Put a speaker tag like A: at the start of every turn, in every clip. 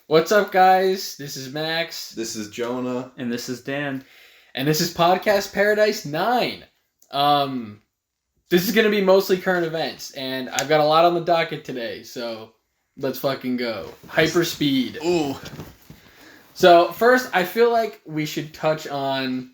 A: What's up, guys? This is Max.
B: This is Jonah.
C: And this is Dan.
A: And this is Podcast Paradise 9. This is going to be mostly current events, and I've got a lot on the docket today, so let's fucking go. Hyperspeed.
B: Ooh.
A: So, first, I feel like we should touch on...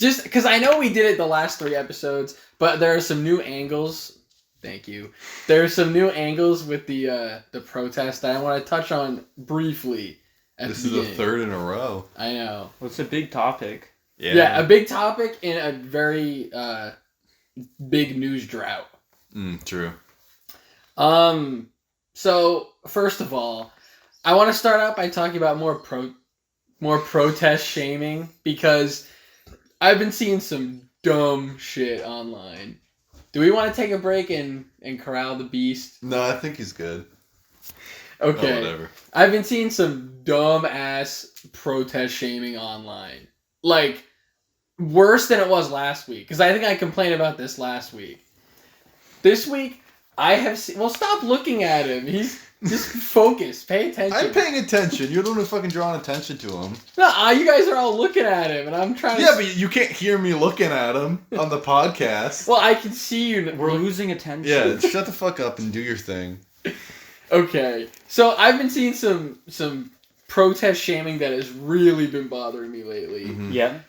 A: Just because I know we did it the last 3 episodes, but there are some new angles... Thank you. There are some new angles with the protest that I want to touch on briefly.
B: This is the 3rd in a row.
A: I know.
C: Well, it's a big topic.
A: Yeah, a big topic in a very big news drought.
B: True.
A: So first of all, I want to start out by talking about more protest shaming because I've been seeing some dumb shit online. Do we want to take a break and corral the beast?
B: No, I think he's good.
A: Okay.
B: Oh, whatever.
A: I've been seeing some dumb ass protest shaming online. Like, worse than it was last week. Because I think I complained about this last week. This week, I have seen... Well, stop looking at him. He's... Just focus. Pay attention.
B: I'm paying attention. You're the one who's fucking drawing attention to him.
A: No, you guys are all looking at him, and I'm trying to...
B: Yeah, but you can't hear me looking at him on the podcast.
A: Well, I can see you.
C: We're losing attention.
B: Yeah, shut the fuck up and do your thing.
A: Okay. So, I've been seeing some protest shaming that has really been bothering me lately.
B: Mm-hmm.
C: Yeah.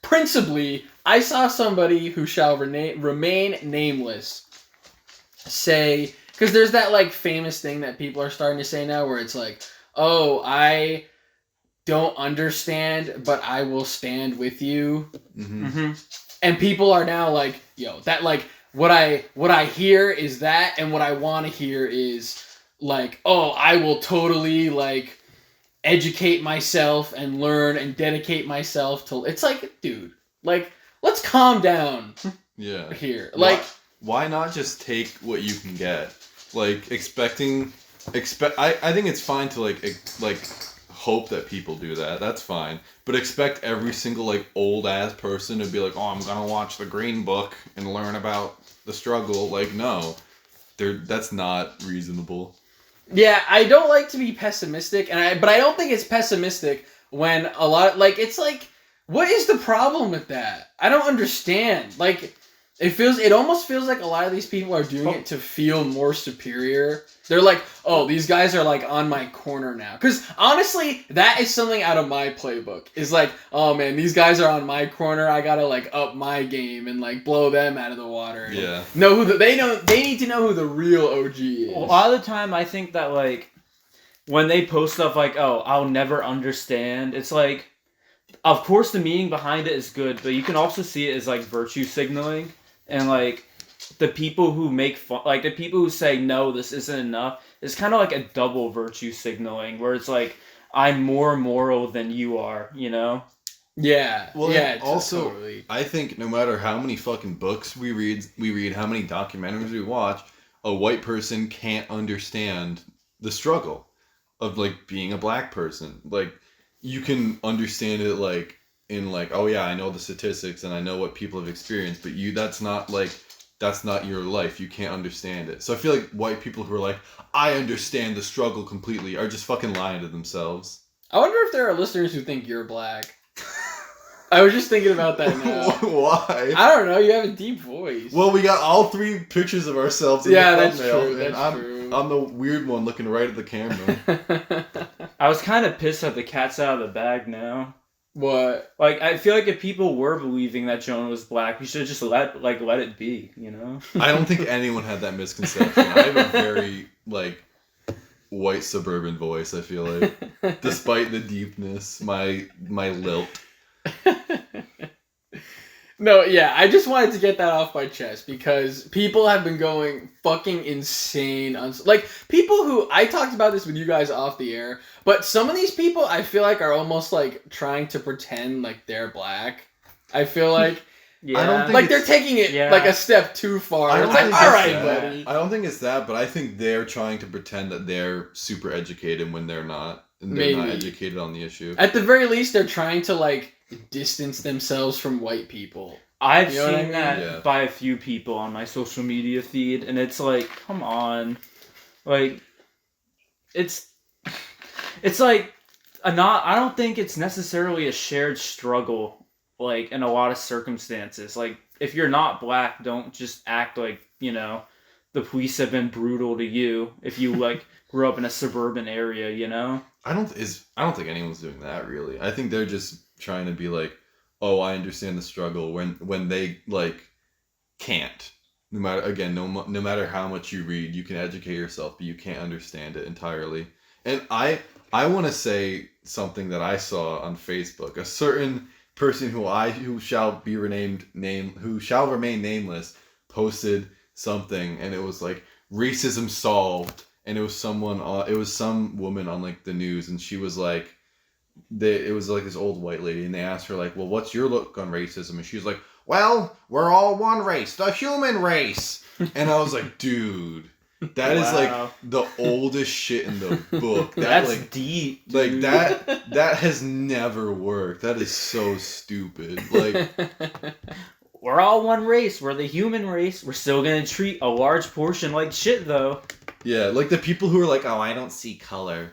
A: Principally, I saw somebody who shall remain nameless say... Because there's that, like, famous thing that people are starting to say now where it's like, oh, I don't understand, but I will stand with you.
B: Mm-hmm.
C: Mm-hmm.
A: And people are now like, yo, that, like, what I hear is that, and what I want to hear is, like, oh, I will totally, like, educate myself and learn and dedicate myself to... It's like, dude, like, let's calm down here. Like...
B: Why not just take what you can get? Like, I think it's fine to, like, hope that people do that. That's fine. But expect every single, like, old-ass person to be like, oh, I'm gonna watch the Green Book and learn about the struggle. Like, no. That's not reasonable.
A: Yeah, I don't like to be pessimistic, but I don't think it's pessimistic when a lot... Like, it's like, what is the problem with that? I don't understand. Like... It almost feels like a lot of these people are doing it to feel more superior. They're like, oh, these guys are like on my corner now. Because honestly, that is something out of my playbook. Is like, oh man, these guys are on my corner. I gotta like up my game and like blow them out of the water.
B: Yeah.
A: They need to know who the real OG is.
C: Well, a lot of the time, I think that like when they post stuff like, oh, I'll never understand. It's like, of course, the meaning behind it is good, but you can also see it as like virtue signaling. And, like, the people who make fun... Like, the people who say, no, this isn't enough, it's kind of like a double virtue signaling, where it's like, I'm more moral than you are, you know?
A: Yeah.
B: Well,
A: yeah,
B: also,
A: totally.
B: I think no matter how many fucking books we read, how many documentaries we watch, a white person can't understand the struggle of, like, being a black person. Like, you can understand it, like... in like, oh yeah, I know the statistics and I know what people have experienced, but that's not your life. You can't understand it. So I feel like white people who are like, I understand the struggle completely are just fucking lying to themselves.
A: I wonder if there are listeners who think you're black. I was just thinking about that now.
B: Why?
A: I don't know. You have a deep voice.
B: Well, we got all 3 pictures of ourselves in the thumbnail.
A: That's true.
B: I'm the weird one looking right at the camera.
C: I was kind of pissed that the cat's out of the bag now.
A: What?
C: Like, I feel like if people were believing that Jonah was black, we should just let it be, you know?
B: I don't think anyone had that misconception. I have a very, like, white suburban voice, I feel like. Despite the deepness, my lilt.
A: No, yeah, I just wanted to get that off my chest because people have been going fucking insane on... Like, people who... I talked about this with you guys off the air, but some of these people I feel like are almost, like, trying to pretend like they're black. I feel like...
C: Yeah.
B: I don't think
A: like, they're taking it, like, a step too far. It's like, alright, buddy.
B: I don't think it's that, but I think they're trying to pretend that they're super educated when they're not. And they're not educated on the issue.
A: At the very least, they're trying to, like, distance themselves from white people.
C: I've seen that by a few people on my social media feed, and it's like, come on. Like, it's like I don't think it's necessarily a shared struggle, like in a lot of circumstances. Like if you're not black, don't just act like, you know, the police have been brutal to you if you like grew up in a suburban area, you know?
B: I don't think anyone's doing that really. I think they're just trying to be like, oh, I understand the struggle when they like can't. No matter how much you read, you can educate yourself, but you can't understand it entirely. And I want to say something that I saw on Facebook. A certain person who shall remain nameless posted something, and it was like racism solved, and it was some woman on like the news, and she was like, it was like this old white lady, and they asked her like, well, what's your look on racism? And she was like, well, we're all one race, the human race. And I was like, dude, that is like the oldest shit in the book.
C: That's
B: like
C: deep, dude.
B: Like that has never worked. That is so stupid. Like,
C: we're all one race. We're the human race. We're still gonna treat a large portion like shit, though.
B: Yeah, like the people who are like, oh, I don't see color.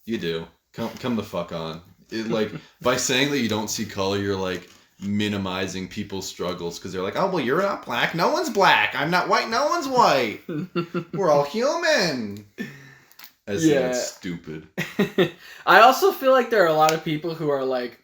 B: You do. Come the fuck on. Like, by saying that you don't see color, you're like minimizing people's struggles because they're like, oh, well, you're not black. No one's black. I'm not white. No one's white. We're all human. That's stupid.
A: I also feel like there are a lot of people who are like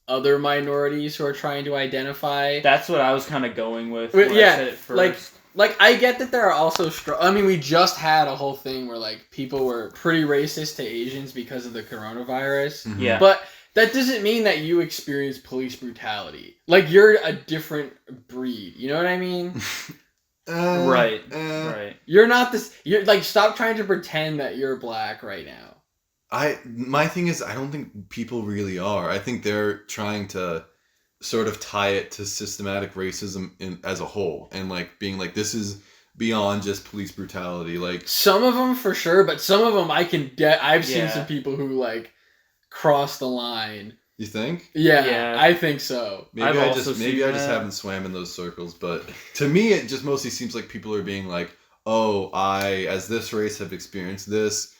A: other minorities who are trying to identify.
C: That's what I was kind of going with.
A: I said
C: it first.
A: Like I get that there are also I mean, we just had a whole thing where like people were pretty racist to Asians because of the coronavirus.
B: Mm-hmm.
C: Yeah.
A: But that doesn't mean that you experience police brutality. Like, you're a different breed. You know what I mean?
C: Right.
A: You're not this. You're like, stop trying to pretend that you're black right now.
B: My thing is, I don't think people really are. I think they're trying to sort of tie it to systematic racism as a whole, and like being like, this is beyond just police brutality. Like,
A: some of them for sure, but some of them I've seen some people who like cross the line.
B: You think?
A: Yeah, I think so.
B: Maybe I just haven't swam in those circles, but to me it just mostly seems like people are being like, oh, I as this race have experienced this.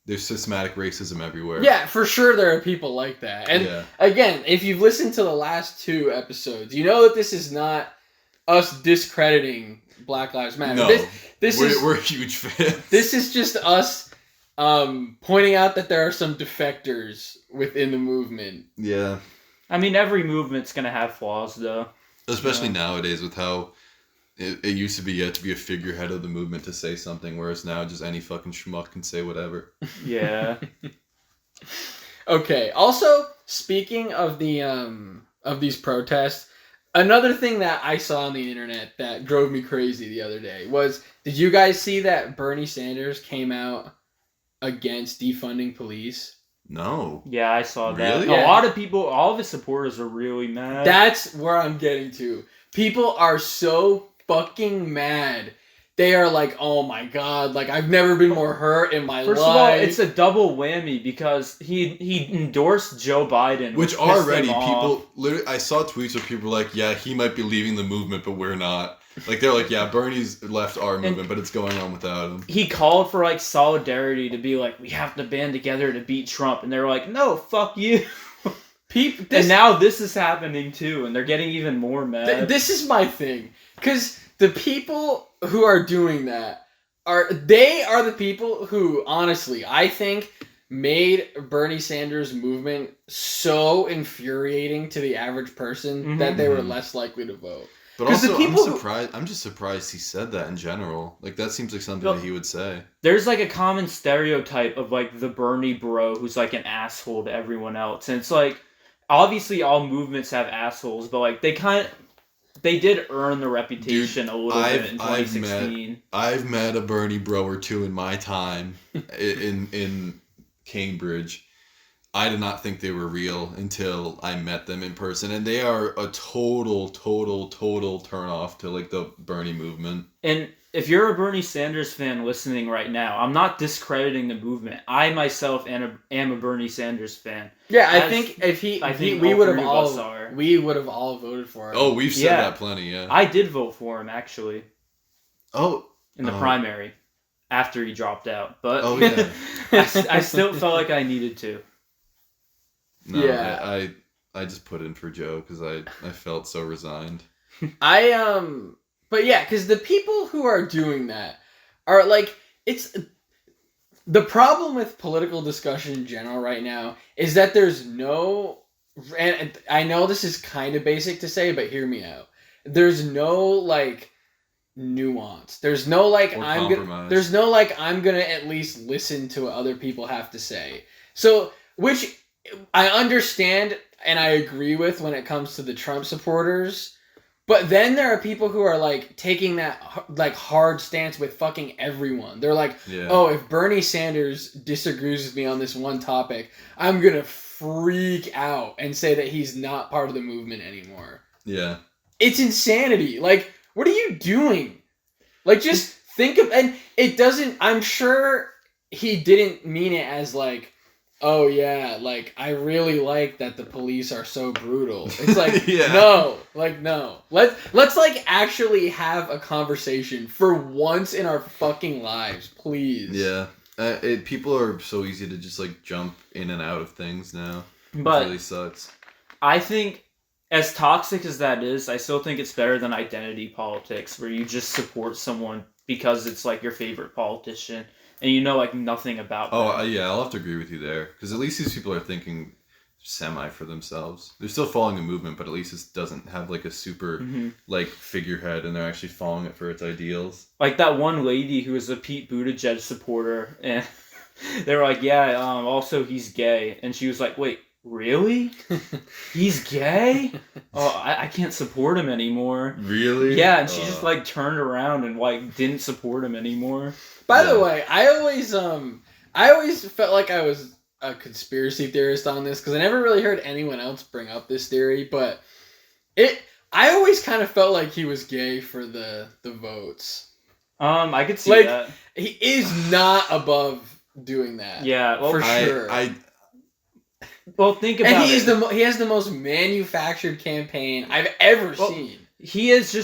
B: There's systematic racism everywhere.
A: Yeah, for sure there are people like that. And again, if you've listened to the last 2 episodes, you know that this is not us discrediting Black Lives Matter.
B: No,
A: we're
B: huge fans.
A: This is just us pointing out that there are some defectors within the movement.
B: Yeah.
C: I mean, every movement's going to have flaws, though.
B: Especially nowadays with how it used to be you had to be a figurehead of the movement to say something, whereas now just any fucking schmuck can say whatever.
C: Yeah.
A: Okay. Also, speaking of the of these protests, another thing that I saw on the internet that drove me crazy the other day was, did you guys see that Bernie Sanders came out against defunding police?
B: No.
C: Yeah, I saw that.
B: Really?
C: A lot of people, all of his supporters are really mad.
A: That's where I'm getting to. People are so fucking mad. They are like, oh my god, like I've never been more hurt in my life.
C: First of all, it's a double whammy because he endorsed Joe Biden,
B: which already people literally, I saw tweets where people were like, yeah, he might be leaving the movement, but we're not. Like, they're like, yeah, Bernie's left our movement, but it's going on without him.
C: He called for like solidarity to be like, we have to band together to beat Trump, and they were like, no, fuck you. And now this is happening too, and they're getting even more mad.
A: This is my thing, because the people who are doing that are the people who, honestly, I think made Bernie Sanders' movement so infuriating to the average person that they were less likely to vote.
B: But also, I'm just surprised he said that in general. Like, that seems like something that he would say. There's
C: like a common stereotype of like the Bernie bro who's like an asshole to everyone else, and it's like, obviously all movements have assholes, but like they did earn the reputation a little bit in 2016.
B: I've met a Bernie bro or two in my time in Cambridge. I did not think they were real until I met them in person, and they are a total turnoff to like the Bernie movement.
C: And if you're a Bernie Sanders fan listening right now, I'm not discrediting the movement. I myself am a Bernie Sanders fan.
A: Yeah, I think if we would have all voted for him.
B: Oh, we've said that plenty. Yeah,
C: I did vote for him actually.
B: Oh,
C: in the primary. after he dropped out. But
B: Oh, yeah.
C: I still felt like I needed to.
B: No,
A: Yeah.
B: I just put in for Joe because I felt so resigned.
A: But yeah, because the people who are doing that are like, it's the problem with political discussion in general right now is that there's no, and I know this is kind of basic to say, but hear me out. There's no like nuance. There's no like
B: Or
A: I'm gonna.
B: compromise.
A: There's no like I'm gonna at least listen to what other people have to say. So, which I understand and I agree with when it comes to the Trump supporters. But then there are people who are like taking that like hard stance with fucking everyone. They're like,
B: Yeah.
A: oh, if Bernie Sanders disagrees with me on this one topic, I'm gonna freak out and say that he's not part of the movement anymore.
B: Yeah.
A: It's insanity. Like, what are you doing? Like, just think of, and it doesn't, I'm sure he didn't mean it as like, oh yeah, like, I really like that the police are so brutal. It's like,
B: Yeah.
A: no. Let's like actually have a conversation for once in our fucking lives, please.
B: Yeah. People are so easy to just like jump in and out of things now.
C: But
B: it really sucks.
C: I think, as toxic as that is, I still think it's better than identity politics, where you just support someone because it's like your favorite politician and you know like nothing about them.
B: Oh, yeah, I'll have to agree with you there. Because at least these people are thinking semi for themselves. They're still following a movement, but at least it doesn't have like a super like figurehead and they're actually following it for its ideals.
C: Like that one lady who was a Pete Buttigieg supporter, and they were like, yeah, also he's gay. And she was like, wait, really? He's gay? Oh, I can't support him anymore.
B: Really?
C: Yeah, and she just like turned around and like didn't support him anymore.
A: By the way, I always felt like I was a conspiracy theorist on this because I never really heard anyone else bring up this theory, but I always kind of felt like he was gay for the votes.
C: I could see
A: like,
C: that.
A: He is not above doing that.
C: Yeah, well,
A: for sure.
C: Well, think about it.
A: And he has the most manufactured campaign I've ever seen.
C: He is,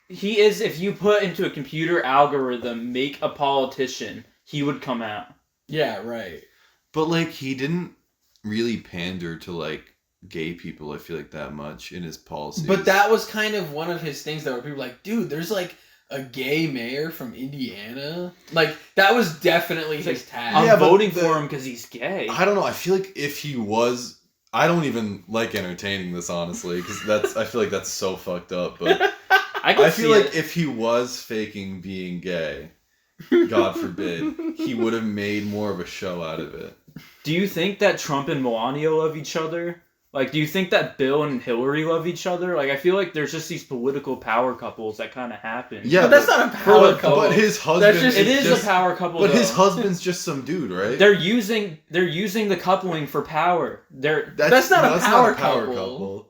C: if you put into a computer algorithm, make a politician, he would come out.
A: Yeah, right.
B: But like, he didn't really pander to like gay people, I feel like, that much in his policies.
A: But that was kind of one of his things that were people like, dude, there's like a gay mayor from Indiana. Like, that was definitely his tag.
C: I'm voting for him because he's gay.
B: I don't know. I feel like if he was, I don't even like entertaining this, honestly, because I feel like that's so fucked up. But I feel like if he was faking being gay, God forbid, he would have made more of a show out of it.
C: Do you think that Trump and Melania love each other? Like, do you think that Bill and Hillary love each other? Like, I feel like there's just these political power couples that kind of happen.
B: Yeah,
A: but that's not a power couple.
B: But his husband,
C: it is a power couple.
B: But
C: though.
B: his husband's just some dude, right?
C: They're using the coupling for power.
A: That's not a power couple.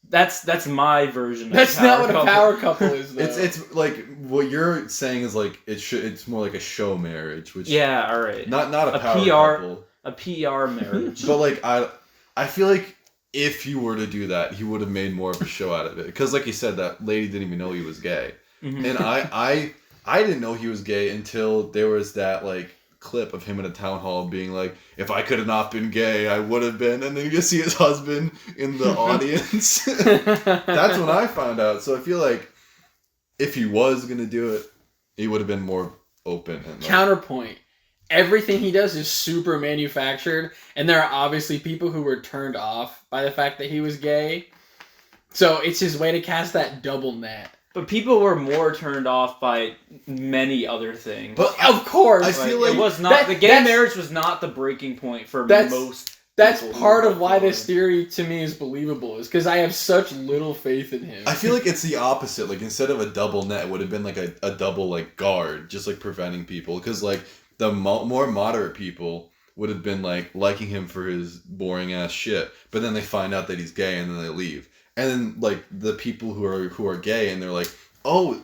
C: That's my version.
A: That's not what a power couple is, though.
B: It's like what you're saying is like it's more like a show marriage, which
C: yeah, all right,
B: not a power couple,
C: a PR marriage.
B: But like I feel like if you were to do that, he would have made more of a show out of it. Because like you said, that lady didn't even know he was gay, and I didn't know he was gay until there was that like clip of him in a town hall being like, if I could have not been gay, I would have been. And then you just see his husband in the audience. That's when I found out. So I feel like if he was going to do it, he would have been more open. And
A: Counterpoint. Everything he does is super manufactured. And there are obviously people who were turned off by the fact that he was gay. So it's his way to cast that double net.
C: But people were more turned off by many other things.
A: But of course,
B: I feel like
C: it was not the gay marriage was not the breaking point for most.
A: That's part of why this theory to me is believable, is because I have such little faith in him.
B: I feel like it's the opposite. Like instead of a double net, it would have been like a double like guard, just like preventing people. Because like the more moderate people would have been like liking him for his boring ass shit, but then they find out that he's gay and then they leave. And then, like, the people who are gay, and they're like, oh,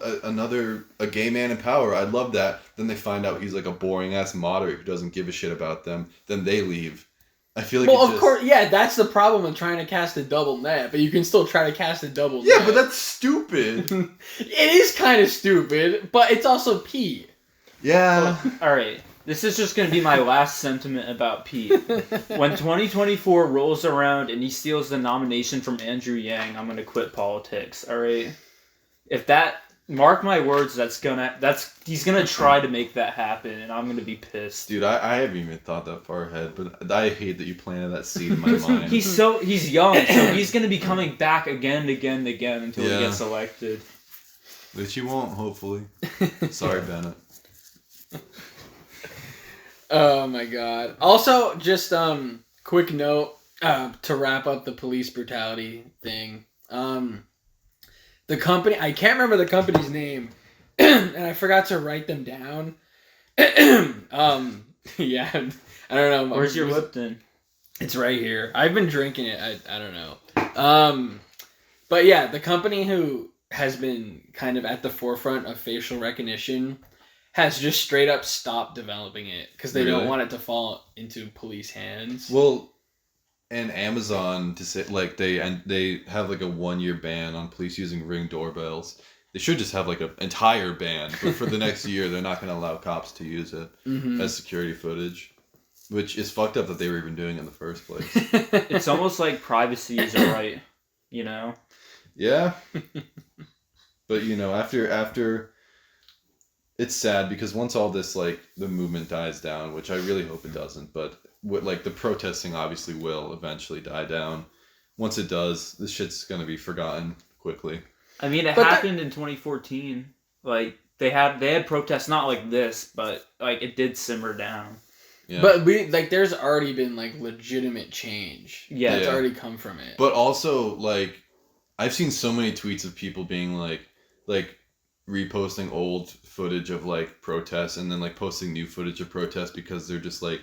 B: a gay man in power, I love that. Then they find out he's, like, a boring-ass moderate who doesn't give a shit about them. Then they leave. I feel like
A: of course, yeah, that's the problem with trying to cast a double net, but you can still try to cast a double net.
B: Yeah, but that's stupid.
A: It is kind of stupid, but it's also Pete.
B: Yeah.
C: All right. This is just going to be my last sentiment about Pete. When 2024 rolls around and he steals the nomination from Andrew Yang, I'm going to quit politics. All right. If that, mark my words, he's going to try to make that happen, and I'm going to be pissed.
B: Dude, I haven't even thought that far ahead, but I hate that you planted that seed in my mind.
C: He's young, so he's going to be coming back again until he gets elected.
B: Which you won't, hopefully. Sorry, Bennett.
A: Oh my god. Also, just quick note to wrap up the police brutality thing. The company, I can't remember the company's name, and I forgot to write them down. Yeah, I don't know.
C: Where's your Lipton?
A: It's right here. I've been drinking it. I don't know. But yeah, the company who has been kind of at the forefront of facial recognition has just straight up stopped developing it because they don't want it to fall into police hands.
B: Well, and Amazon to say like they have like a 1-year ban on police using Ring doorbells. They should just have like an entire ban, but for the next year they're not going to allow cops to use it as security footage, which is fucked up that they were even doing it in the first place.
C: It's almost like privacy is a right, you know?
B: Yeah. But you know, after it's sad because once all this like the movement dies down, which I really hope it doesn't, but like the protesting obviously will eventually die down. Once it does, this shit's gonna be forgotten quickly.
C: I mean, it happened in 2014. Like they had protests not like this, but like it did simmer down.
B: Yeah.
A: But there's already been like legitimate change.
C: Yeah,
A: that's already come from it.
B: But also like I've seen so many tweets of people being like reposting old footage of like protests and then like posting new footage of protests because they're just like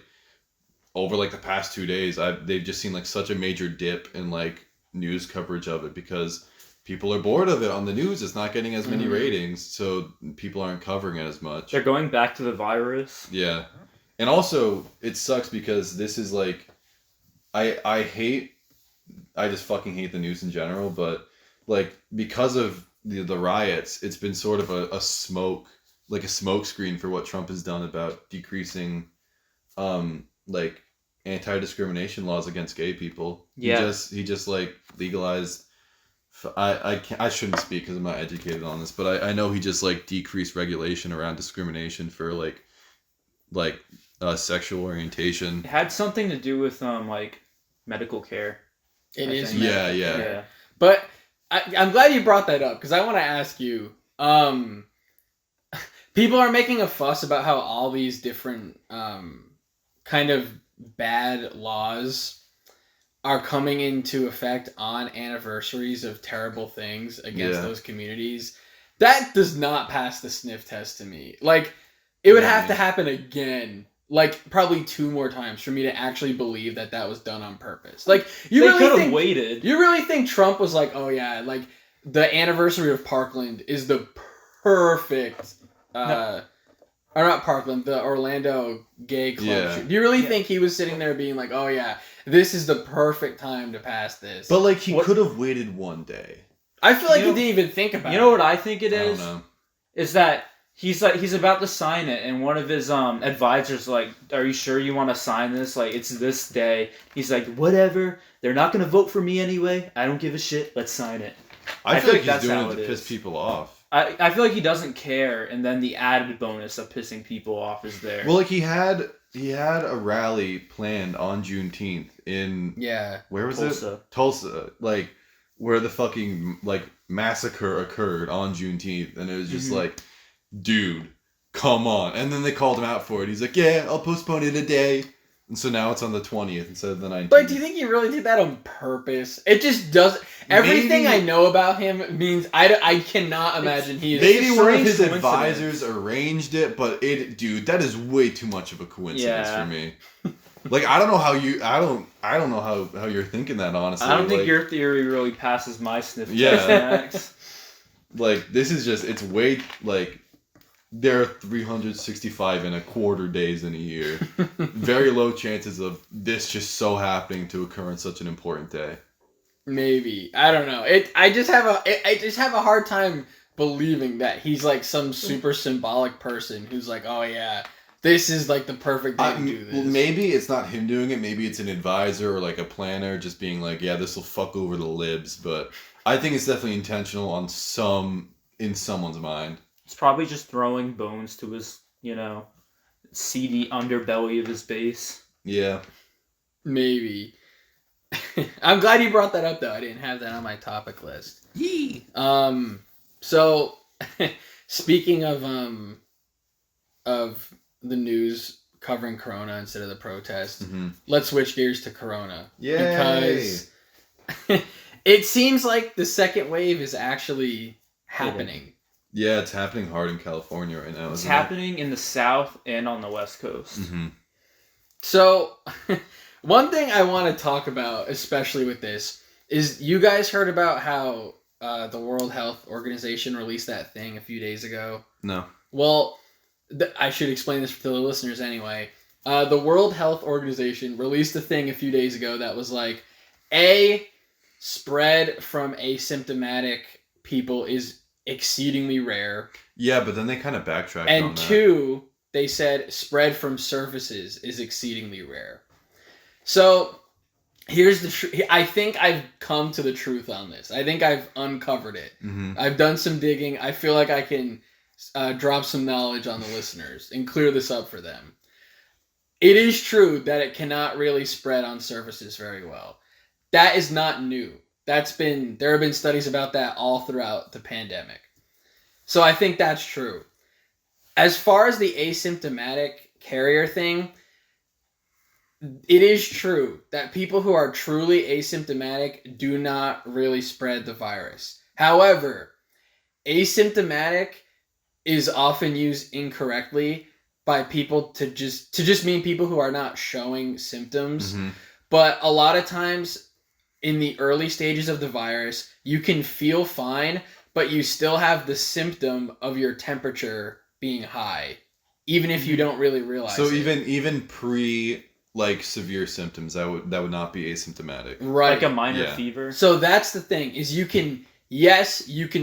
B: over like the past 2 days they've just seen like such a major dip in like news coverage of it because people are bored of it on the news. It's not getting as many ratings, so people aren't covering it as much.
C: They're going back to the virus.
B: Yeah. And also it sucks because this is like I just fucking hate the news in general, but like because of the riots, it's been sort of a smoke screen for what Trump has done about decreasing like anti-discrimination laws against gay people.
C: Yeah.
B: He just like legalized I shouldn't speak because I'm not educated on this, but I know he just like decreased regulation around discrimination for like sexual orientation.
C: It had something to do with like medical care.
A: It is.
B: Yeah.
A: But I'm glad you brought that up because I want to ask you. People are making a fuss about how all these different kind of bad laws are coming into effect on anniversaries of terrible things against those communities. That does not pass the sniff test to me. Like, it would have to happen again. Like, probably 2 more times for me to actually believe that was done on purpose. Like,
C: they could have waited.
A: You really think Trump was like, oh yeah, like, the anniversary of Parkland is the perfect, or not Parkland, the Orlando gay club.
B: Yeah.
A: Do you really think he was sitting there being like, oh yeah, this is the perfect time to pass this?
B: But like, he could have waited 1 day.
A: I feel like he didn't even think about it.
C: You know what I think it is?
B: I don't know.
C: Is that he's about to sign it, and one of his advisors like, "Are you sure you want to sign this? Like, it's this day." He's like, "Whatever. They're not gonna vote for me anyway. I don't give a shit. Let's sign it."
B: I feel like he's doing it to piss people off.
C: I feel like he doesn't care, and then the added bonus of pissing people off is there.
B: Well, like he had a rally planned on Juneteenth in where was
C: Tulsa.
B: it? Tulsa, like where the fucking like massacre occurred on Juneteenth, and it was just like, dude, come on. And then they called him out for it. He's like, yeah, I'll postpone it a day. And so now it's on the 20th instead of the 19th.
A: But do you think he really did that on purpose? It just doesn't. Everything I know about him means I cannot imagine he is.
B: Maybe one of his advisors arranged it, but dude, that is way too much of a coincidence for me. Like, I don't know how how you're thinking that, honestly.
C: I don't think your theory really passes my sniff test.
B: Yeah. Like, this is just, it's way, like, there are 365 and a quarter days in a year. Very low chances of this just so happening to occur on such an important day.
A: Maybe. I don't know. I just have a hard time believing that he's like some super symbolic person who's like, oh yeah, this is like the perfect day to do this.
B: Well, maybe it's not him doing it. Maybe it's an advisor or like a planner just being like, yeah, this will fuck over the libs. But I think it's definitely intentional in someone's mind.
C: It's probably just throwing bones to his, seedy underbelly of his base.
B: Yeah.
A: Maybe. I'm glad you brought that up, though. I didn't have that on my topic list.
B: Yee.
A: So, speaking of the news covering Corona instead of the protest, let's switch gears to Corona.
B: Yay.
A: Because it seems like the second wave is actually happening.
B: Yeah, it's happening hard in California right now.
C: It's happening in the South and on the West Coast.
B: Mm-hmm.
A: So, one thing I want to talk about, especially with this, is you guys heard about how the World Health Organization released that thing a few days ago?
B: No.
A: Well, I should explain this to the listeners anyway. The World Health Organization released a thing a few days ago that was like, spread from asymptomatic people is exceedingly rare.
B: Yeah, but then they kind of backtracked
A: and
B: on that.
A: 2, they said spread from surfaces is exceedingly rare. So, here's the I think I've come to the truth on this. I think I've uncovered it.
B: Mm-hmm.
A: I've done some digging. I feel like I can drop some knowledge on the listeners and clear this up for them. It is true that it cannot really spread on surfaces very well. That is not new. There have been studies about that all throughout the pandemic. So I think that's true. As far as the asymptomatic carrier thing, it is true that people who are truly asymptomatic do not really spread the virus. However, asymptomatic is often used incorrectly by people to just mean people who are not showing symptoms.
B: Mm-hmm.
A: But a lot of times in the early stages of the virus, you can feel fine, but you still have the symptom of your temperature being high, even if you don't really realize
B: so
A: it.
B: even pre severe symptoms, that would not be asymptomatic.
A: Right.
C: Like a minor fever.
A: So that's the thing, is you can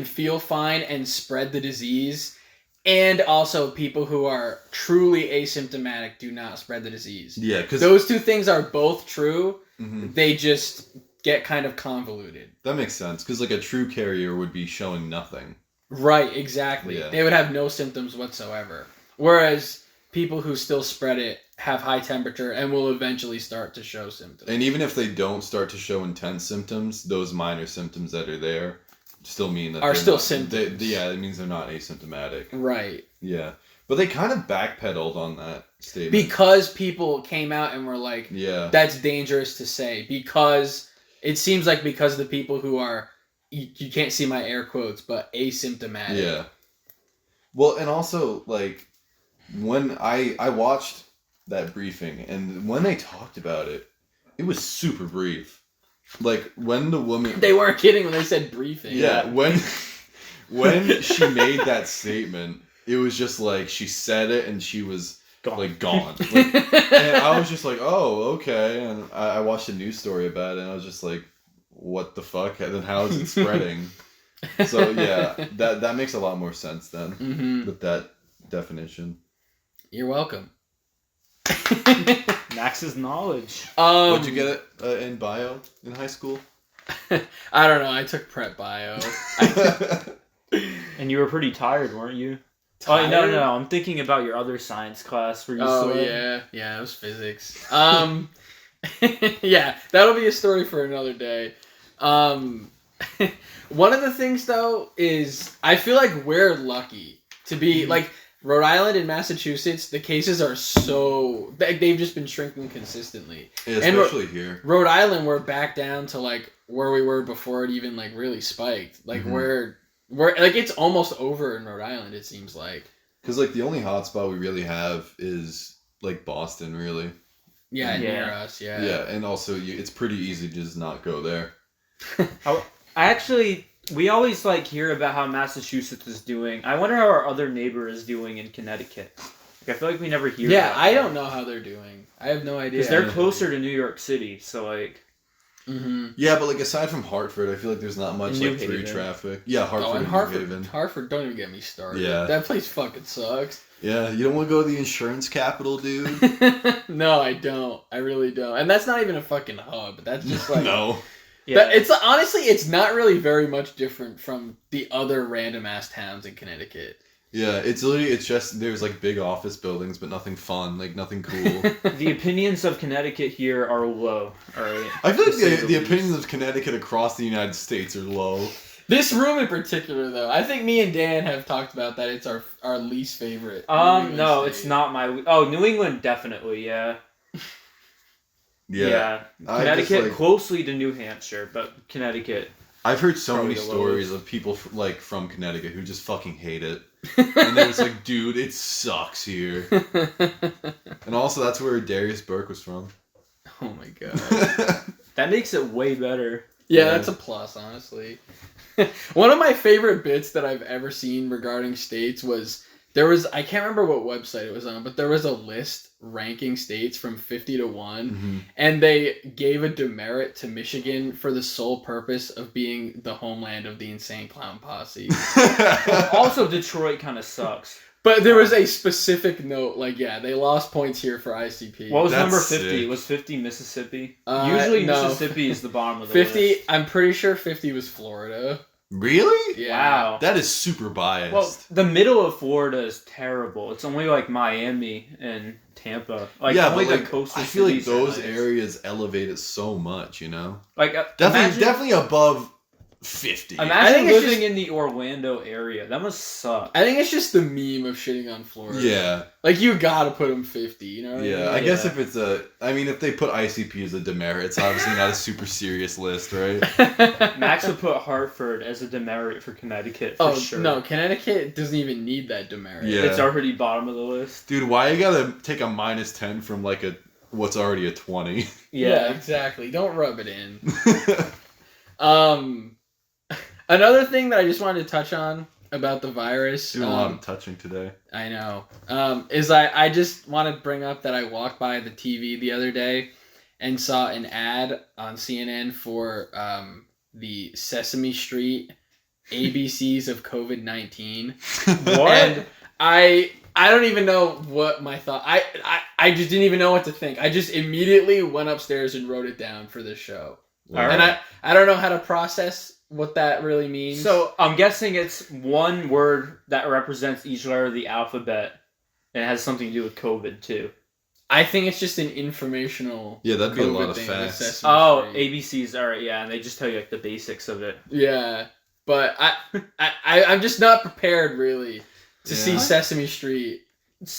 A: feel fine and spread the disease, and also people who are truly asymptomatic do not spread the disease.
B: Yeah, because
A: those two things are both true.
B: Mm-hmm.
A: They just get kind of convoluted.
B: That makes sense, because a true carrier would be showing nothing.
A: Right, exactly.
B: Yeah.
A: They would have no symptoms whatsoever. Whereas people who still spread it have high temperature and will eventually start to show symptoms.
B: And even if they don't start to show intense symptoms, those minor symptoms that are there still mean that
A: are still symptoms.
B: It means they're not asymptomatic.
A: Right.
B: Yeah. But they kind of backpedaled on that statement.
A: Because people came out and were like,
B: yeah,
A: that's dangerous to say. Because it seems like because of the people who are, you can't see my air quotes, but asymptomatic.
B: Yeah. Well, and also, when I watched that briefing, and when they talked about it, it was super brief. When the woman...
A: They weren't kidding when they said briefing.
B: Yeah, when she made that statement, it was just she said it and she was gone. And I was just like, oh, okay. And I watched a news story about it and I was just like, what the fuck? And then how is it spreading? So yeah, that makes a lot more sense then with that definition.
A: You're welcome.
C: Max's knowledge.
B: What'd you get in bio in high school?
A: I don't know. I took prep bio.
C: And you were pretty tired, weren't you?
A: Tired?
C: Oh, no. I'm thinking about your other science class where you
A: yeah. Yeah, it was physics. Yeah, that'll be a story for another day. One of the things, though, is I feel like we're lucky to be, Rhode Island and Massachusetts, the cases are they've just been shrinking consistently.
B: Yeah, especially here.
A: Rhode Island, we're back down to, where we were before it even, really spiked. We're it's almost over in Rhode Island, it seems like.
B: Because, the only hotspot we really have is, Boston, really.
A: Yeah, near us, yeah.
B: Yeah, and also, it's pretty easy to just not go there.
C: We always hear about how Massachusetts is doing. I wonder how our other neighbor is doing in Connecticut. I feel like we never hear.
A: Yeah, I don't know how they're doing. I have no idea.
C: Because they're closer to New York City, so
A: Mm-hmm.
B: Yeah, but like aside from Hartford, I feel like there's not much
C: New
B: like through
C: Haven.
B: traffic. Yeah, Hartford.
A: Oh, and
B: and
A: Hartford.
B: New Haven.
A: Hartford, don't even get me started.
B: Yeah.
A: That place fucking sucks.
B: Yeah, you don't want to go to the insurance capital, dude.
A: No, I don't. I really don't. And that's not even a fucking hub. That's just like
B: No.
C: Yeah.
A: It's honestly, it's not really very much different from the other random ass towns in Connecticut.
B: Yeah, it's just there's like big office buildings, but nothing fun, like nothing cool.
C: The opinions of Connecticut here are low. All right.
B: I feel
C: To say
B: like the
C: least.
B: opinions of Connecticut across the United States are low.
A: This room in particular, though, I think me and Dan have talked about that. It's our least favorite. New
C: No,
A: England
C: it's
A: state.
C: not my. Oh, New England definitely, yeah.
B: Yeah. I
C: Connecticut
B: just, like-
C: closely to New Hampshire, but Connecticut.
B: I've heard so
C: Probably
B: many
C: the
B: stories of people like from Connecticut who just fucking hate it. And they're just like, dude, it sucks here. And also that's where Darius Burke was from.
A: Oh my god.
C: That makes it way better.
A: Yeah,
B: Yeah.
A: that's a plus, honestly. One of my favorite bits that I've ever seen regarding states was I can't remember what website it was on, but there was a list ranking states from 50 to 1,
B: Mhm.
A: and they gave a demerit to Michigan for the sole purpose of being the homeland of the Insane Clown Posse.
C: Also, Detroit kind of sucks.
A: But there was a specific note, like, yeah, they lost points here for ICP.
C: What was
B: That's
C: number 50?
B: sick.
C: Was 50 Mississippi?
A: no.
C: Usually Mississippi is the bottom of the
A: 50,
C: list.
A: I'm pretty sure 50 was Florida.
B: Really?
A: Yeah.
C: Wow.
B: That is super biased.
C: Well, the middle of Florida is terrible. It's only like Miami and Tampa. Like
B: yeah,
C: only
B: but
C: the
B: like,
C: coastal
B: I feel like
C: cities are
B: those
C: nice.
B: areas elevate it so much, you know?
C: Like
B: Definitely above 50.
A: I
C: Imagine
A: think it's
C: living
A: just-
C: in the Orlando area. That must suck.
A: I think it's just the meme of shitting on Florida.
B: Yeah.
A: Like, you gotta put them 50, you know what I
B: Yeah,
A: mean?
B: I guess
C: Yeah.
B: if it's if they put ICP as a demerit, it's obviously not a super serious list, right?
C: Max would put Hartford as a demerit for Connecticut for
A: Oh,
C: sure.
A: no, Connecticut doesn't even need that demerit.
B: Yeah.
C: It's already bottom of the list.
B: Dude, why you gotta take a -10 from like what's already a 20?
A: Yeah, exactly. Don't rub it in. Another thing that I just wanted to touch on about the virus.
B: Doing a lot of touching today.
A: I know. Is I just want to bring up that I walked by the TV the other day and saw an ad on CNN for the Sesame Street ABCs of COVID-19.
C: What?
A: And I don't even know what my thought. I just didn't even know what to think. I just immediately went upstairs and wrote it down for this show.
C: Alright.
A: And I don't know how to process what that really means.
C: So I'm guessing it's one word that represents each letter of the alphabet, and it has something to do with COVID too.
A: I think it's just an informational.
B: Yeah, that'd be a
A: COVID
B: lot of
A: thing with
B: facts.
A: Sesame
C: Oh,
A: Street.
C: ABCs, alright, yeah, and they just tell you like the basics of it.
A: Yeah, but I'm just not prepared really to see
B: Yeah.
A: Sesame Street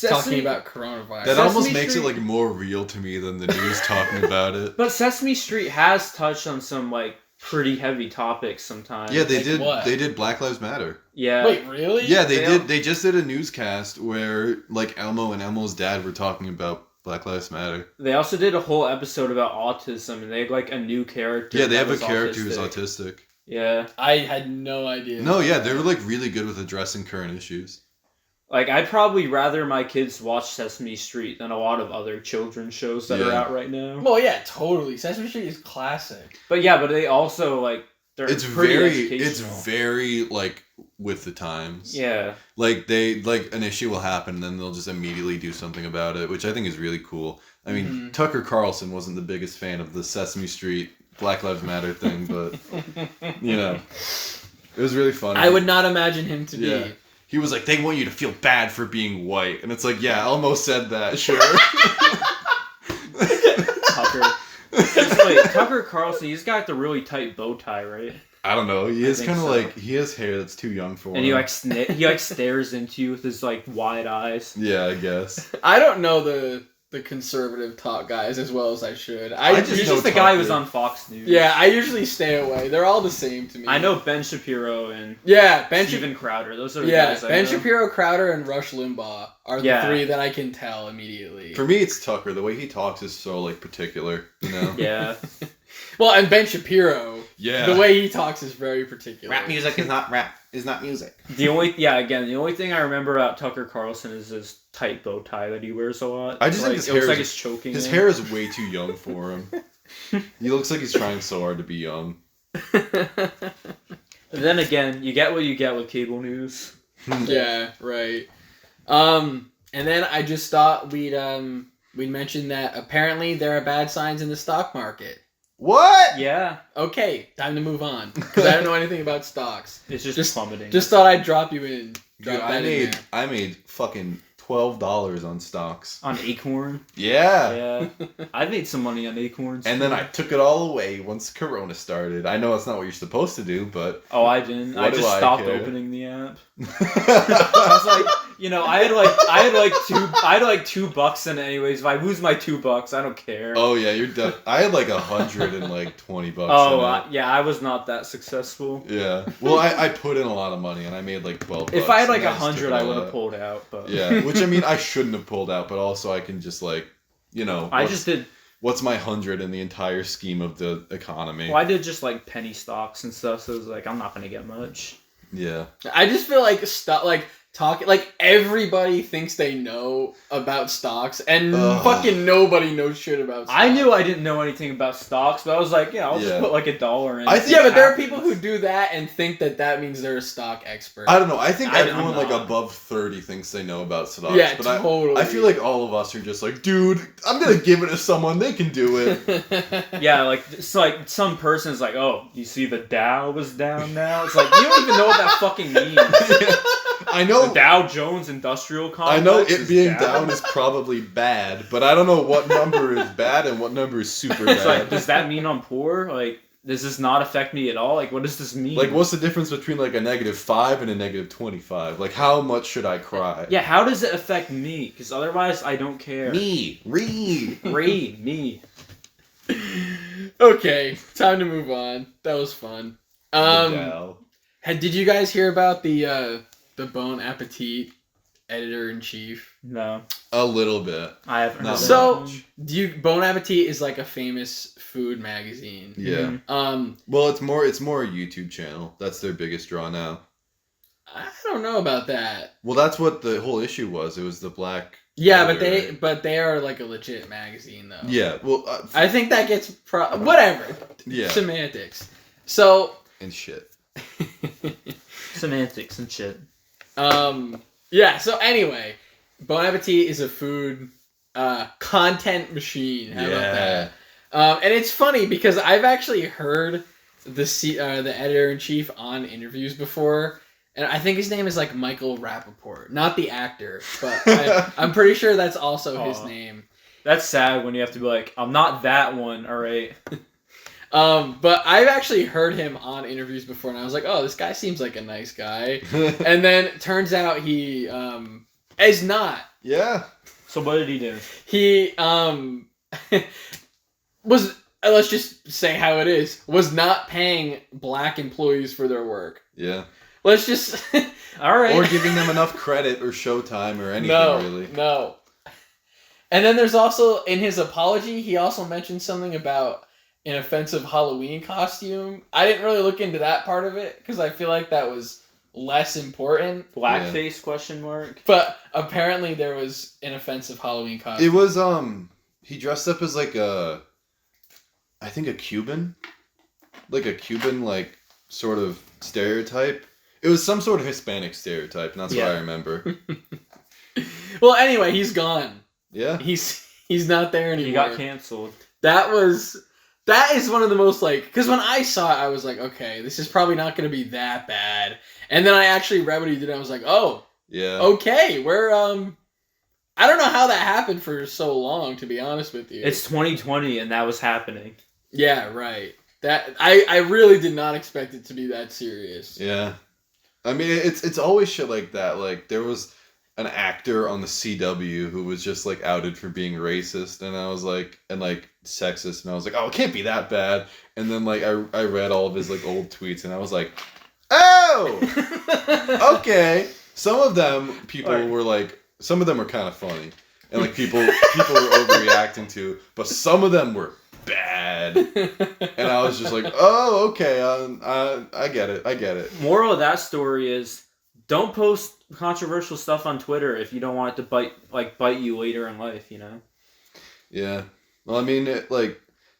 A: talking about coronavirus.
B: That
C: Sesame
B: almost makes it
C: Street-
B: like more real to me than the news talking about it.
C: But Sesame Street has touched on some like pretty heavy topics sometimes.
B: Yeah, they
A: Like
B: did.
A: what?
B: They did Black Lives Matter.
C: Yeah.
A: Wait, really?
B: Yeah, they
C: They
B: did.
C: all-
B: They just did a newscast where like Elmo and Elmo's dad were talking about Black Lives Matter.
C: They also did a whole episode about autism, and they had like a new character.
B: Yeah, they
C: that
B: have a
C: was
B: character who's autistic.
C: Yeah.
A: I had no idea.
B: No, yeah, they were like really good with addressing current issues.
C: Like, I'd probably rather my kids watch Sesame Street than a lot of other children's shows that are
B: Yeah.
C: out right now.
A: Well, yeah, totally. Sesame Street is classic.
C: But yeah, but they also, like, they're
B: It's
C: pretty
B: very
C: educational.
B: like with the times.
C: Yeah.
B: Like they like an issue will happen, and then they'll just immediately do something about it, which I think is really cool. I mean,
A: Mhm.
B: Tucker Carlson wasn't the biggest fan of the Sesame Street Black Lives Matter thing, but you know, it was really funny.
A: I would not imagine him to be.
B: Yeah. He was like, they want you to feel bad for being white, and it's like, yeah, Elmo said that, sure.
C: Tucker. Wait, Tucker Carlson, he's got the really tight bow tie, right?
B: I don't know. He is
C: think
B: kind of
C: so.
B: like he has hair that's too young for him.
C: And he like he like stares into you with his like wide eyes.
B: Yeah, I guess.
A: I don't know the conservative talk guys as well as I should.
B: I just
C: He's
B: know
C: just the guy who was
B: Tucker.
C: on Fox News.
A: Yeah, I usually stay away. They're all the same to me.
C: I know Ben Shapiro and
A: Yeah, Ben
C: Steven Crowder. Those are the
A: Yeah,
C: guys I
A: Ben
C: know.
A: Shapiro, Crowder, and Rush Limbaugh are the
C: Yeah.
A: three that I can tell immediately.
B: For me, it's Tucker. The way he talks is so like particular, you know.
C: Yeah.
A: Well, and Ben Shapiro,
B: Yeah.
A: the way he talks is very particular.
D: Rap music is not rap. Is not music.
C: The only thing I remember about Tucker Carlson is his tight bow tie that he wears a lot.
B: I just think
C: like,
B: his
C: it looks
B: hair
C: like
B: is-
C: it's choking
B: His
C: him.
B: hair is way too young for him. He looks like he's trying so hard to be young.
C: Then again, you get what you get with cable news.
A: Yeah, right. And then I just thought we'd mention that apparently there are bad signs in the stock market.
B: What?
C: Yeah,
A: Okay, time to move on because I don't know anything about stocks.
C: it's just plummeting.
A: Just thought I'd drop you in.
B: Dude, I made fucking $12 on stocks.
C: On Acorn.
B: Yeah.
C: Yeah, I made some money on Acorns.
B: And then I took it all away once Corona started. I know that's not what you're supposed to do, but
C: Oh, I didn't. I
B: What do
C: just
B: I
C: stopped
B: care?
C: opening the app. I was like, I had like $2 in it anyways. If I lose my $2, I don't care.
B: oh yeah, I had like $120.
C: Oh,
B: in it.
C: yeah, I was not that successful.
B: Yeah. Well, I put in a lot of money and I made like $12.
C: If I had like
B: and just took
C: 100,
B: it
C: I
B: all
C: would have
B: out.
C: pulled out. But
B: Yeah, which I mean, I shouldn't have pulled out, but also I can just like,
C: I just did.
B: What's my 100 in the entire scheme of the economy?
C: Well, I did just like penny stocks and stuff. So it was like I'm not gonna get much.
B: Yeah.
A: I just feel like talking like everybody thinks they know about stocks and
B: Ugh.
A: fucking nobody knows shit about stocks.
C: I knew I didn't know anything about stocks, but I was like, I'll
B: Yeah.
C: just put like $1 in.
B: I think
A: Yeah, but there are
B: happens.
A: people who do that and think that means they're a stock expert.
B: I don't know. I think
C: I'm
B: everyone like
C: not.
B: above 30 thinks they know about stocks.
A: Yeah,
B: but
A: totally.
B: I feel like all of us are just like, dude, I'm gonna give it to someone. They can do it.
C: Yeah, like it's like some person's like, oh, you see the Dow was down now. It's like you don't even know what that fucking means.
B: I know.
C: The Dow Jones Industrial Complex.
B: I know it
C: is
B: being down is probably bad, but I don't know what number is bad and what number is super
C: It's like,
B: bad.
C: does that mean I'm poor? Like, does this not affect me at all? Like, what does this mean?
B: Like, what's the difference between like a -5 and a -25? Like, how much should I cry?
C: Yeah, how does it affect me? Because otherwise, I don't care.
B: Me, read.
C: Read me.
A: Okay, time to move on. That was fun.
B: Dow.
A: Did you guys hear about the Bon Appetit editor-in-chief?
C: No,
B: A little bit.
C: I haven't.
B: Not
C: heard of
A: So,
C: that.
A: Bon Appetit is like a famous food magazine.
B: Yeah.
C: Mhm.
B: Well, it's more a YouTube channel. That's their biggest draw now.
A: I don't know about that.
B: Well, that's what the whole issue was. It was the black.
A: Yeah,
B: editor,
A: but they are like a legit magazine though.
B: Yeah. Well.
A: I think that gets whatever.
B: Yeah.
A: Semantics. So,
B: And shit.
C: Semantics and shit.
A: yeah, so anyway, Bon Appetit is a food content machine. How about that? And it's funny because I've actually heard the editor-in-chief on interviews before, and I think his name is like Michael Rappaport. Not the actor, but I'm pretty sure that's also his
C: Aw.
A: name.
C: That's sad when you have to be like, I'm not that one. All right.
A: But I've actually heard him on interviews before, and I was like, oh, this guy seems like a nice guy. And then it turns out he is not.
B: Yeah.
C: So what did he do?
A: He was, let's just say how it is, was not paying black employees for their work.
B: Yeah.
A: Let's just
C: All right.
B: Or giving them enough credit or showtime or anything really.
A: No. And then there's also, in his apology, he also mentioned something about an offensive Halloween costume. I didn't really look into that part of it because I feel like that was less important.
C: Blackface question mark.
A: But apparently there was an offensive Halloween costume.
B: It was he dressed up as like I think a Cuban. Like a Cuban like sort of stereotype. It was some sort of Hispanic stereotype, and that's what I remember.
A: Well, anyway, he's gone.
B: Yeah.
A: He's not there anymore.
C: He got canceled.
A: That is one of the most like, because when I saw it, I was like, okay, this is probably not going to be that bad. And then I actually read what he did. And I was like, oh,
B: Yeah.
A: okay, we're I don't know how that happened for so long, to be honest with you.
C: It's 2020 and that was happening.
A: Yeah, right. That I really did not expect it to be that serious.
B: Yeah. I mean, it's always shit like that. Like there was an actor on the CW who was just like outed for being racist, and I was like, and like sexist, and I was like, oh, it can't be that bad. And then like I read all of his like old tweets, and I was like, oh, okay. Some of them some of them were kind of funny, and like people were overreacting to, but some of them were bad, and I was just like, oh, okay, I get it.
C: Moral of that story is don't post controversial stuff on Twitter if you don't want it to bite you later in life, you know?
B: Yeah. Well, I mean,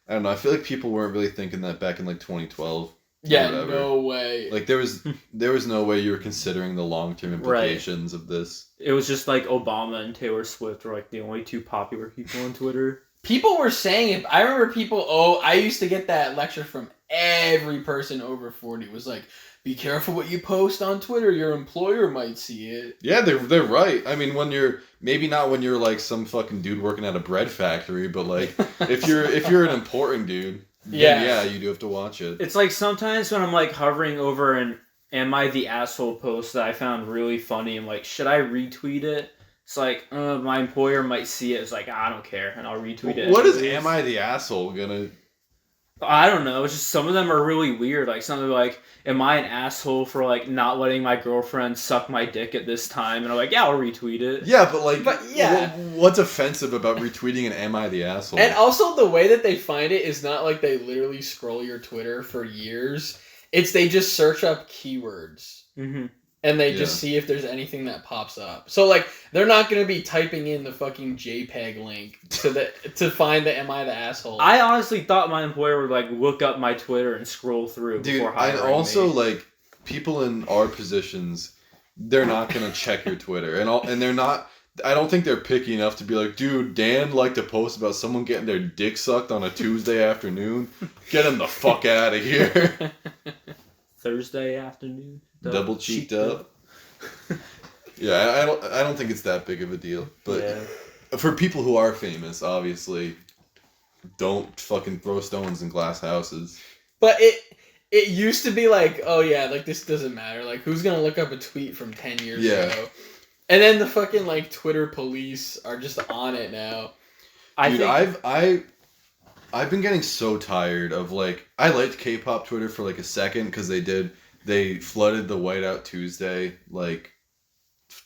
B: I don't know. I feel like people weren't really thinking that back in like 2012.
A: Yeah,
B: whatever.
A: no way.
B: Like there was no way you were considering the long-term implications of this.
C: It was just like Obama and Taylor Swift were like the only two popular people on Twitter.
A: People were saying it. I remember people. Oh, I used to get that lecture from every person over 40. It was like, be careful what you post on Twitter. Your employer might see it.
B: Yeah, they're right. I mean, when you're maybe not when you're like some fucking dude working at a bread factory, but like if you're an important dude, then yeah, you do have to watch it.
C: It's like sometimes when I'm like hovering over an "Am I the asshole?" post that I found really funny, I'm like, should I retweet it? It's like, my employer might see it. It's like, I don't care, and I'll retweet it.
B: What is "Am I the asshole" gonna?
C: I don't know. It's just some of them are really weird. Like something like, "Am I an asshole for like not letting my girlfriend suck my dick at this time?" And I'm like, yeah, I'll retweet it.
B: Yeah, but like,
A: yeah.
B: What's offensive about retweeting an "Am I the asshole"?
A: And also the way that they find it is not like they literally scroll your Twitter for years. It's they just search up keywords.
C: Mm-hmm.
A: And they just see if there's anything that pops up. So like they're not gonna be typing in the fucking JPEG link to find the "Am I the asshole?"
C: I honestly thought my employer would like look up my Twitter and scroll through before hiring
B: and also
C: me.
B: like people in our positions, they're not gonna check your Twitter, and they're not. I don't think they're picky enough to be like, dude, Dan liked to post about someone getting their dick sucked on a Tuesday afternoon. Get him the fuck out of here.
C: Thursday afternoon.
B: Double cheeked up. Yeah, I don't think it's that big of a deal. But for people who are famous, obviously, don't fucking throw stones in glass houses.
A: But it used to be like, oh yeah, like this doesn't matter. Like who's gonna look up a tweet from 10 years ago? And then the fucking like Twitter police are just on it now.
B: I've been getting so tired of like I liked Kpop Twitter for like a second because they flooded the Whiteout Tuesday like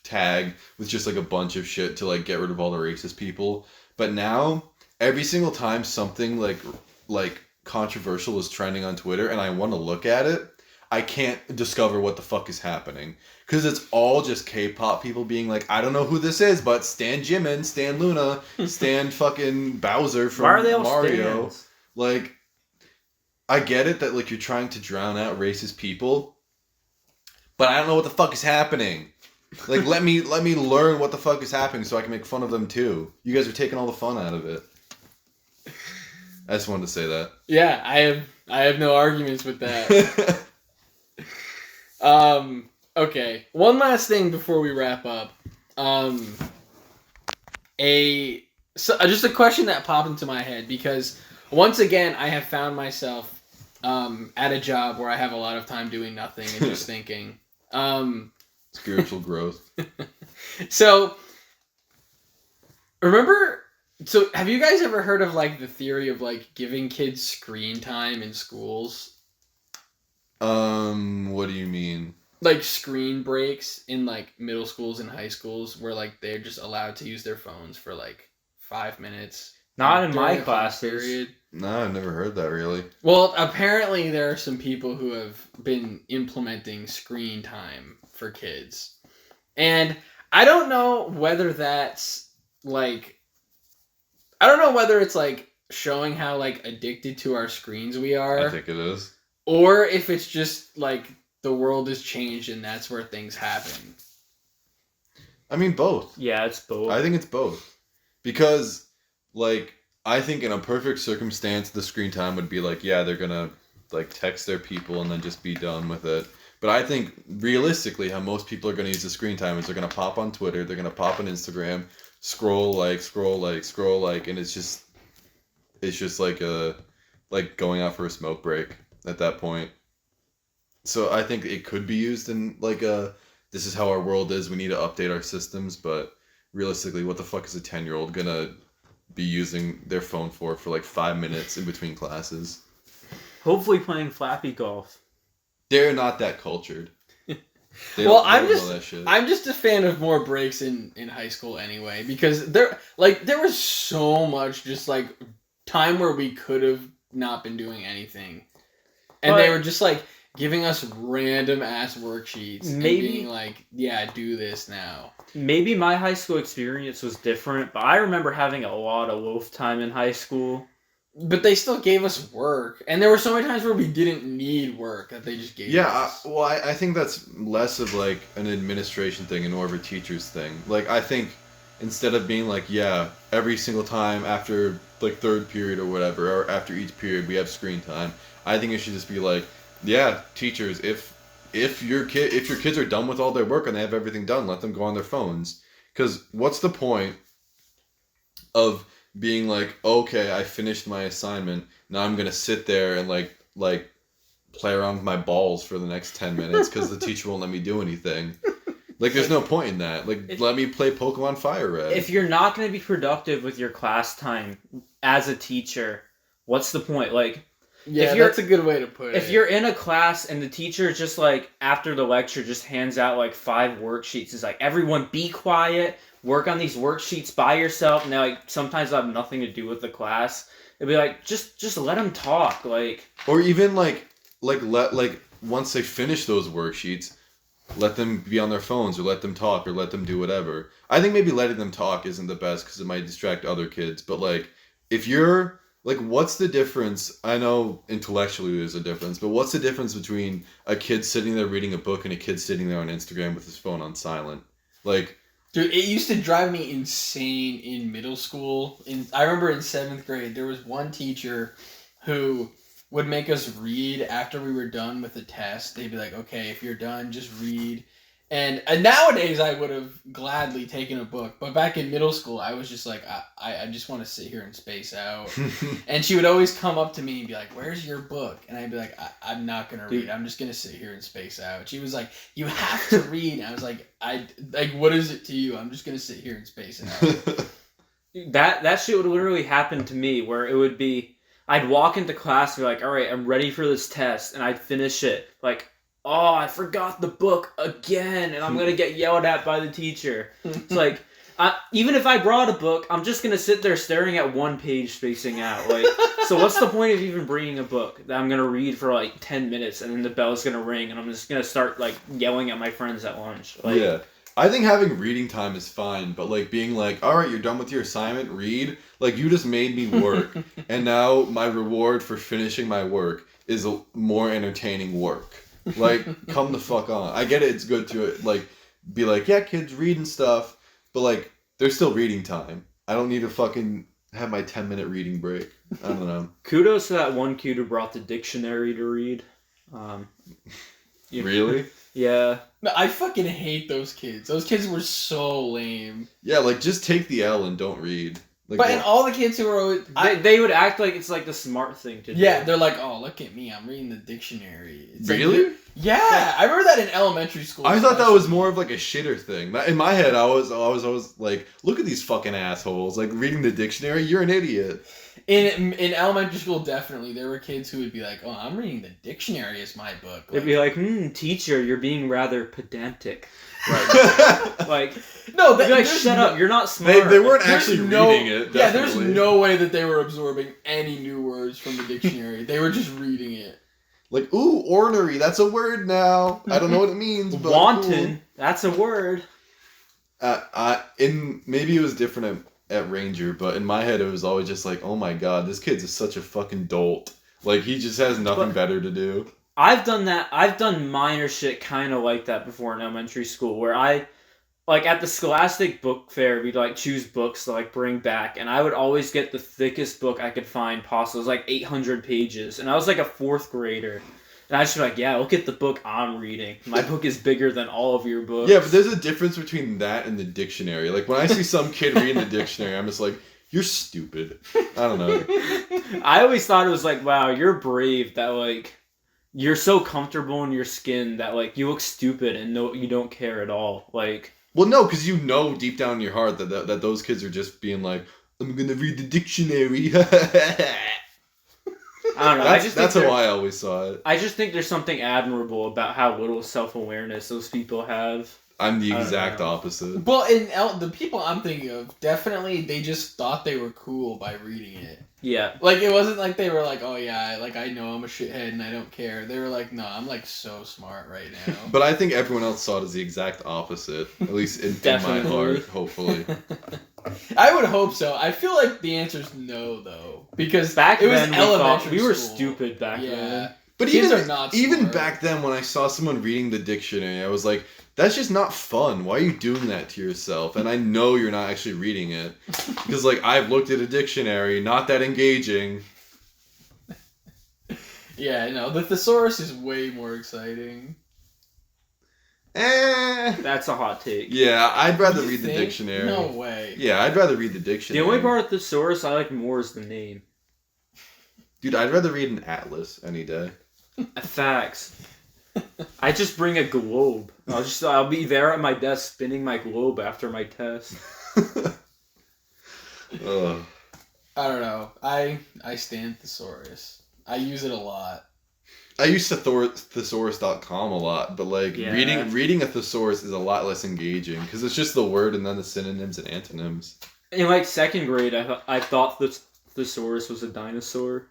B: tag with just like a bunch of shit to like get rid of all the racist people. But now every single time something like controversial is trending on Twitter and I want to look at it, I can't discover what the fuck is happening. Because it's all just K-pop people being like, I don't know who this is, but Stan Jimin, Stan Luna, Stan fucking Bowser from
C: Why are they all
B: Mario.
C: Stans?
B: Like, I get it that like you're trying to drown out racist people, but I don't know what the fuck is happening. Like, let me learn what the fuck is happening so I can make fun of them too. You guys are taking all the fun out of it. I just wanted to say that. Yeah,
A: I have no arguments with that. Okay. One last thing before we wrap up. Just a question that popped into my head because once again I have found myself at a job where I have a lot of time doing nothing and just thinking.
B: Spiritual growth.
A: So have you guys ever heard of like the theory of like giving kids screen time in schools?
B: What do you mean?
A: Like screen breaks in like middle schools and high schools where like they're just allowed to use their phones for like 5 minutes.
C: Not in my classes.
A: Period.
B: No, I've never heard that really.
A: Well, apparently there are some people who have been implementing screen time for kids. And I don't know whether that's like it's like showing how like addicted to our screens we are.
B: I think it is.
A: Or if it's just like the world has changed and that's where things happen.
B: I mean, both.
C: Yeah, it's both.
B: I think it's both. Because, like, I think in a perfect circumstance, the screen time would be like, yeah, they're gonna, like, text their people and then just be done with it. But I think, realistically, how most people are gonna use the screen time is they're gonna pop on Twitter, they're gonna pop on Instagram, scroll, and it's just like going out for a smoke break at that point. So I think it could be used in like this is how our world is, we need to update our systems, but realistically, what the fuck is a 10-year-old gonna be using their phone for like 5 minutes in between classes?
C: Hopefully playing Flappy Golf.
B: They're not that cultured.
A: Well, I'm just a fan of more breaks in high school anyway, because there was so much just like time where we could have not been doing anything. And they were just like giving us random ass worksheets and being like, yeah, do this now.
C: Maybe my high school experience was different, but I remember having a lot of wolf time in high school.
A: But they still gave us work, and there were so many times where we didn't need work that they just gave us.
B: I think that's less of like an administration thing and more of a teacher's thing. Like I think instead of being like, yeah, every single time after like third period or whatever, or after each period we have screen time, I think it should just be like, yeah, teachers, if your kids are done with all their work and they have everything done, let them go on their phones. Because what's the point of being like, okay, I finished my assignment, now I'm gonna sit there and like play around with my balls for the next 10 minutes because the teacher won't let me do anything. Like, there's no point in that. Like, let me play Pokemon Fire Red.
C: If you're not going to be productive with your class time as a teacher, what's the point? Like,
A: Yeah, that's a good way to put it.
C: If you're in a class and the teacher just like after the lecture just hands out like 5 worksheets, it's like, everyone be quiet, work on these worksheets by yourself. And like sometimes I have nothing to do with the class. It'd be like just let them talk, like.
B: Or even like once they finish those worksheets, let them be on their phones or let them talk or let them do whatever. I think maybe letting them talk isn't the best because it might distract other kids. But like if you're like, what's the difference? I know intellectually there's a difference, but what's the difference between a kid sitting there reading a book and a kid sitting there on Instagram with his phone on silent? Like,
A: dude, it used to drive me insane in middle school. I remember in 7th grade, there was one teacher who would make us read after we were done with the test. They'd be like, okay, if you're done, just read. And nowadays, I would have gladly taken a book. But back in middle school, I was just like, I just want to sit here and space out. And she would always come up to me and be like, where's your book? And I'd be like, I'm not going to read. I'm just going to sit here and space out. She was like, you have to read. And I was like, what is it to you? I'm just going to sit here and space out.
C: That shit would literally happen to me where it would be, I'd walk into class and be like, all right, I'm ready for this test. And I'd finish it. Like, oh, I forgot the book again, and I'm going to get yelled at by the teacher. It's like, even if I brought a book, I'm just going to sit there staring at one page spacing out. Like, so what's the point of even bringing a book that I'm going to read for like 10 minutes, and then the bell's going to ring, and I'm just going to start like yelling at my friends at lunch. Like,
B: yeah. I think having reading time is fine, but like being like, all right, you're done with your assignment, read. Like, you just made me work, and now my reward for finishing my work is more entertaining work. Like, come the fuck on. I get it, it's good to like be like, yeah, kids read and stuff, but like, there's still reading time. I don't need to fucking have my 10-minute reading break. I don't know.
C: Kudos to that one kid who brought the dictionary to read.
B: Really?
C: Yeah.
A: No, I fucking hate those kids. Those kids were so lame.
B: Yeah, like, just take the L and don't read. Like,
A: but and all the kids who were always...
C: They would act like it's like the smart thing to do.
A: Yeah, they're like, oh, look at me, I'm reading the dictionary. It's
B: really?
A: Like, yeah, I remember that in elementary school.
B: I thought that was more of like a shitter thing. In my head, I was always like, look at these fucking assholes. Like, reading the dictionary, you're an idiot.
A: In elementary school, definitely, there were kids who would be like, oh, I'm reading the dictionary as my book.
C: They'd be like, teacher, you're being rather pedantic. Right. Like,
A: no,
C: they'd be like, shut up, you're not smart.
B: They weren't actually reading it, definitely.
A: Yeah, there's no way that they were absorbing any new words from the dictionary. They were just reading it.
B: Like, ooh, ornery, that's a word now. I don't know what it means, but
C: wanton,
B: ooh.
C: That's a word.
B: Maybe it was different at Ranger, but in my head it was always just like, oh my god, this kid's such a fucking dolt. Like, he just has nothing better to do.
C: I've done that. I've done minor shit kind of like that before in elementary school, where I, like, at the Scholastic book fair, we'd like choose books to like bring back, and I would always get the thickest book I could find possible. It was like 800 pages, and I was like a 4th grader. And I just be like, yeah, look at the book I'm reading. My book is bigger than all of your books.
B: Yeah, but there's a difference between that and the dictionary. Like, when I see some kid reading the dictionary, I'm just like, you're stupid. I don't know.
C: I always thought it was like, wow, you're brave that, like, you're so comfortable in your skin that, like, you look stupid and you don't care at all. Like...
B: Well, no, because you know deep down in your heart that those kids are just being like, I'm going to read the dictionary.
C: I don't know.
B: That's how I always saw it.
C: I just think there's something admirable about how little self-awareness those people have.
B: I'm the exact opposite.
A: Well, the people I'm thinking of, definitely they just thought they were cool by reading it.
C: Yeah.
A: Like, it wasn't like they were like, oh yeah, like, I know I'm a shithead and I don't care. They were like, no, I'm like so smart right now.
B: But I think everyone else saw it as the exact opposite. At least in my heart, hopefully.
A: I would hope so. I feel like the answer's no, though, because
C: Back
A: it was
C: then,
A: elementary
C: we were
A: school.
C: stupid back
A: Yeah.
C: then.
B: But
A: Kids are not
B: even
A: smart.
B: back then, when I saw someone reading the dictionary, I was like, "That's just not fun. Why are you doing that to yourself?" And I know you're not actually reading it because, like, I've looked at a dictionary, not that engaging.
A: Yeah, no, the Thesaurus is way more exciting.
C: That's a hot take.
B: Yeah, I'd rather
A: You
B: read the
A: think?
B: dictionary.
A: No way.
B: Yeah, I'd rather read the
C: The
B: dictionary.
C: only part of Thesaurus I like more is the name.
B: Dude, I'd rather read an atlas any day.
C: Facts. I just bring a globe. I'll be there at my desk spinning my globe after my test.
B: Ugh.
A: I don't know. I stand Thesaurus. I use it a lot.
B: I use thesaurus.com a lot, but like
C: Yeah.
B: reading a thesaurus is a lot less engaging because it's just the word and then the synonyms and antonyms.
C: In like second grade, I thought the Thesaurus was a dinosaur.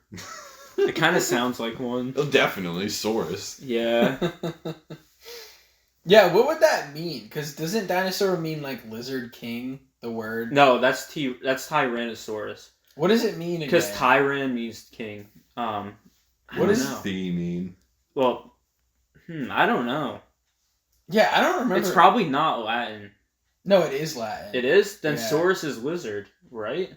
C: It kind of sounds like one.
B: Oh, definitely saurus.
C: Yeah.
A: Yeah, what would that mean? Because doesn't dinosaur mean like lizard king? The word.
C: No, that's Tyrannosaurus.
A: What does it mean again?
C: Because Tyran means king. I
A: What
C: don't
A: is
C: know.
B: The mean?
C: Well, I don't know.
A: Yeah, I don't remember.
C: It's probably not Latin.
A: No, it is Latin.
C: It is? Then
A: Yeah.
C: Saurus is lizard, right?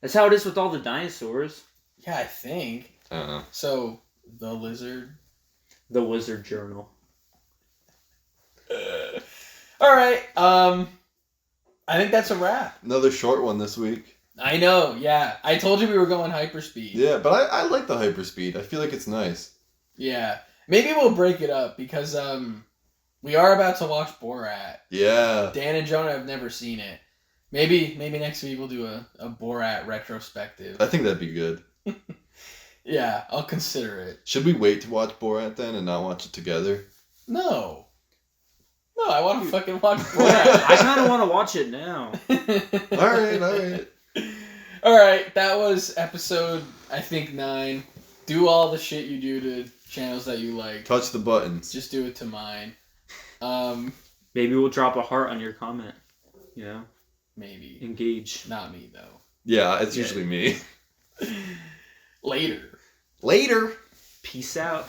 C: That's how it is with all the dinosaurs.
A: Yeah, I think.
B: I don't know.
A: So, the lizard.
C: The Wizard Journal.
A: Alright, I think that's a wrap.
B: Another short one this week.
A: I know, yeah. I told you we were going hyperspeed.
B: Yeah, but I like the hyperspeed. I feel like it's nice.
A: Yeah. Maybe we'll break it up because we are about to watch Borat.
B: Yeah.
A: Dan and Jonah have never seen it. Maybe next week we'll do a Borat retrospective.
B: I think that'd be good.
A: Yeah, I'll consider it.
B: Should we wait to watch Borat then and not watch it together?
A: No. No, I want to fucking watch
C: Yeah,
A: Borat.
C: I kind of want to watch it now.
B: Alright.
A: Alright, that was episode, I think, 9. Do all the shit you do to channels that you like.
B: Touch the buttons.
A: Just do it to mine.
C: Maybe we'll drop a heart on your comment. You know?
A: Maybe.
C: Engage.
A: Not me, though.
B: Yeah, it's
C: Yeah.
B: usually me.
A: Later.
B: Later.
C: Peace out.